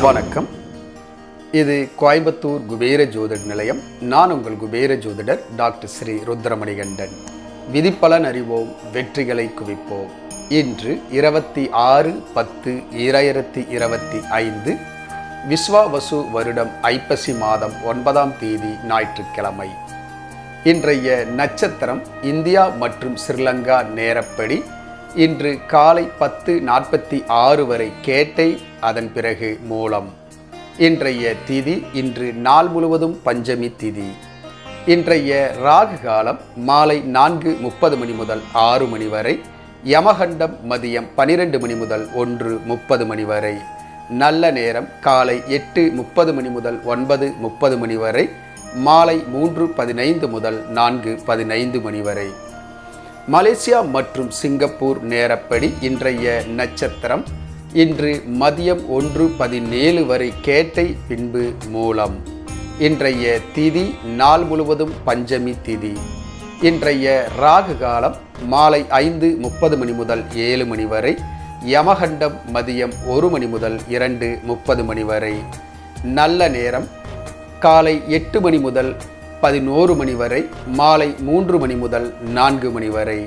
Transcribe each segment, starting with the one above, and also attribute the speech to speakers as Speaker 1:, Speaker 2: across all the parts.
Speaker 1: வணக்கம். இது கோயம்புத்தூர் குபேர ஜோதிட நிலையம். நான் உங்கள் குபேர ஜோதிடர் டாக்டர் ஸ்ரீ ருத்ரமணிகண்டன். விதிப்பலன் அறிவோம், வெற்றிகளை குவிப்போம். இன்று 26/10/2025 விஸ்வாவசு வருடம் ஐப்பசி மாதம் 9ஆம் தேதி ஞாயிற்றுக்கிழமை. இன்றைய நட்சத்திரம் இந்தியா மற்றும் ஸ்ரீலங்கா நேரப்படி இன்று காலை 10:46 வரை கேட்டை, அதன் பிறகு மூலம். இன்றைய திதி இன்று நாள் முழுவதும் பஞ்சமி திதி. இன்றைய ராகு காலம் மாலை 4:30 மணி முதல் 6 மணி வரை. யமகண்டம் மதியம் 12 மணி முதல் 1:30 மணி வரை. நல்ல நேரம் காலை 8:30 மணி முதல் 9:30 மணி வரை. மாலை 3:15 முதல் 4:15 மணி வரை. மலேசியா மற்றும் சிங்கப்பூர் நேரப்படி இன்றைய நட்சத்திரம் இன்று மதியம் 1:17 வரை கேட்டை, பின்பு மூலம். இன்றைய திதி நாள் முழுவதும் பஞ்சமி திதி. இன்றைய ராகு காலம் மாலை 5:30 மணி முதல் 7 மணி வரை. யமகண்டம் மதியம் 1 மணி முதல் 2:30 மணி வரை. நல்ல நேரம் காலை 8 மணி முதல் 11 மணி வரை. மாலை 3 மணி முதல் 4 மணி வரை.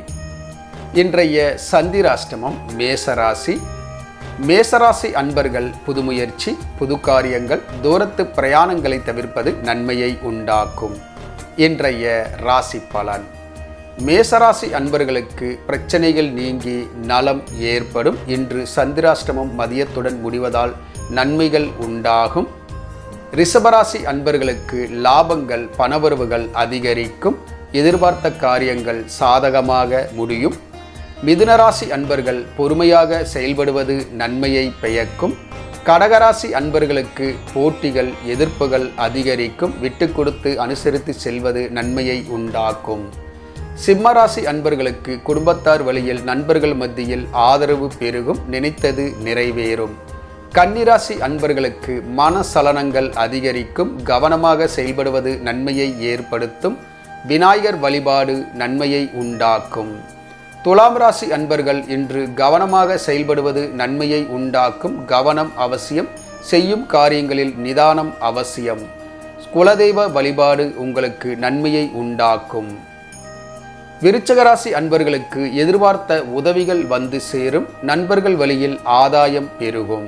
Speaker 1: இன்றைய சந்திராஷ்டமம் மேசராசி. மேசராசி அன்பர்கள் புது முயற்சி, புது காரியங்கள், தூரத்து பிரயாணங்களை தவிர்ப்பது நன்மையை உண்டாக்கும். இன்றைய ராசி பலன். மேசராசி அன்பர்களுக்கு பிரச்சனைகள் நீங்கி நலம் ஏற்படும். இன்று சந்திராஷ்டமம் மதியத்துடன் முடிவதால் நன்மைகள் உண்டாகும். ரிஷபராசி அன்பர்களுக்கு லாபங்கள், பணவரவுகள் அதிகரிக்கும். எதிர்பார்த்த காரியங்கள் சாதகமாக முடியும். மிதுனராசி அன்பர்கள் பொறுமையாக செயல்படுவது நன்மையை பயக்கும். கடகராசி அன்பர்களுக்கு போட்டிகள், எதிர்ப்புகள் அதிகரிக்கும். விட்டு கொடுத்து அனுசரித்து செல்வது நன்மையை உண்டாக்கும். சிம்மராசி அன்பர்களுக்கு குடும்பத்தார் வழியில் நண்பர்கள் மத்தியில் ஆதரவு பெருகும். நினைத்தது நிறைவேறும். கன்னிராசி அன்பர்களுக்கு மனசலனங்கள் அதிகரிக்கும். கவனமாக செயல்படுவது நன்மையை ஏற்படுத்தும். விநாயகர் வழிபாடு நன்மையை உண்டாக்கும். துலாம் ராசி அன்பர்கள் இன்று கவனமாக செயல்படுவது நன்மையை உண்டாக்கும். கவனம் அவசியம். செய்யும் காரியங்களில் நிதானம் அவசியம். குலதெய்வ வழிபாடு உங்களுக்கு நன்மையை உண்டாக்கும். விருச்சிகராசி அன்பர்களுக்கு எதிர்பார்த்த உதவிகள் வந்து சேரும். நண்பர்கள் வழியில் ஆதாயம் பெருகும்.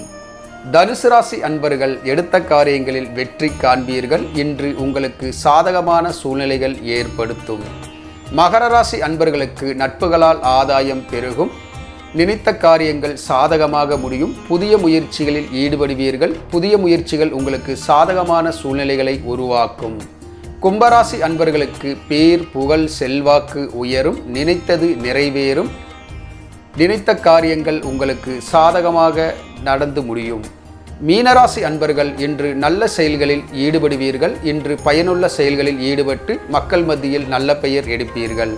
Speaker 1: தனுசு ராசி அன்பர்கள் எடுத்த காரியங்களில் வெற்றி காண்பீர்கள். இன்று உங்களுக்கு சாதகமான சூழ்நிலைகள் ஏற்படுத்தும். மகர ராசி அன்பர்களுக்கு நட்புகளால் ஆதாயம் பெருகும். நினைத்த காரியங்கள் சாதகமாக முடியும். புதிய முயற்சிகளில் ஈடுபடுவீர்கள். புதிய முயற்சிகள் உங்களுக்கு சாதகமான சூழ்நிலைகளை உருவாக்கும். கும்பராசி அன்பர்களுக்கு பேர், புகழ், செல்வாக்கு உயரும். நினைத்தது நிறைவேறும். நினைத்த காரியங்கள் உங்களுக்கு சாதகமாக நடந்து முடியும். மீனராசி அன்பர்கள் இன்று நல்ல செயல்களில் ஈடுபடுவீர்கள். இன்று பயனுள்ள செயல்களில் ஈடுபட்டு மக்கள் மத்தியில் நல்ல பெயர் எடுப்பீர்கள்.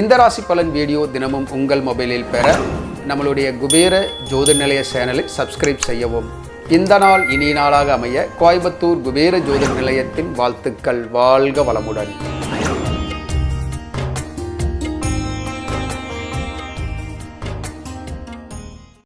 Speaker 1: இந்த ராசி பலன் வீடியோ தினமும் உங்கள் மொபைலில் பெற நம்மளுடைய குபேர ஜோதிட நிலைய சேனலை சப்ஸ்கிரைப் செய்யவும். இந்த நாள் இனிய நாளாக அமைய கோயம்புத்தூர் குபேர ஜோதிட நிலையத்தின் வாழ்த்துக்கள். வாழ்க வளமுடன்.